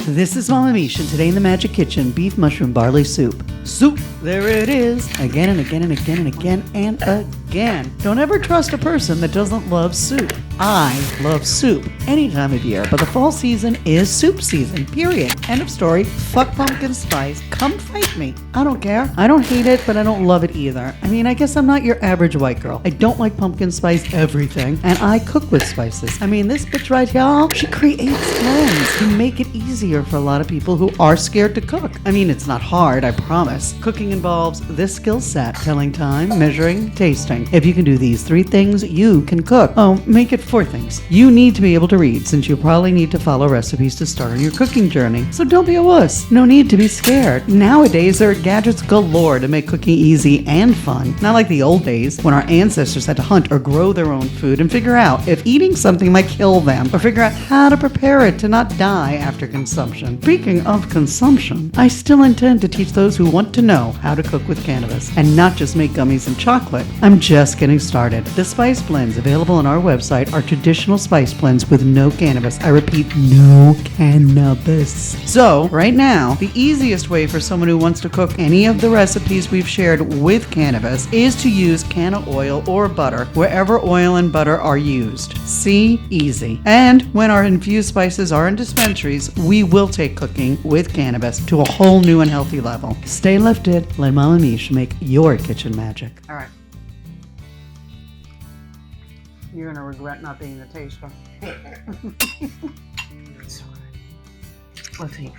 This is Mama Mish, and today in the Magic Kitchen, beef mushroom barley soup. Soup, there it is, again and again and again and again and again. Don't ever trust a person that doesn't love soup. I love soup any time of year, but the fall season is soup season, period. End of story. Fuck pumpkin spice. Come fight me. I don't care. I don't hate it, but I don't love it either. I mean, I guess I'm not your average white girl. I don't like pumpkin spice everything, and I cook with spices. I mean, this bitch right here, she creates blends to make it easier for a lot of people who are scared to cook. I mean, it's not hard, I promise. Cooking involves this skill set: telling time, measuring, tasting. If you can do these 3 things, you can cook. Oh, make it 4 things. You need to be able to read, since you probably need to follow recipes to start on your cooking journey. So don't be a wuss. No need to be scared. Nowadays, there are gadgets galore to make cooking easy and fun. Not like the old days, when our ancestors had to hunt or grow their own food and figure out if eating something might kill them, or figure out how to prepare it to not die after consumption. Speaking of consumption, I still intend to teach those who want to know how to cook with cannabis, and not just make gummies and chocolate. I'm just getting started. The spice blends available on our website are traditional spice blends with no cannabis. I repeat, no cannabis. So, right now, the easiest way for someone who wants to cook any of the recipes we've shared with cannabis is to use canna oil or butter wherever oil and butter are used. See? Easy. And when our infused spices are in dispensaries, we will take cooking with cannabis to a whole new and healthy level. Stay lifted. Let Mama Mish make your kitchen magic. All right. You're going to regret not being the taster. Let's eat.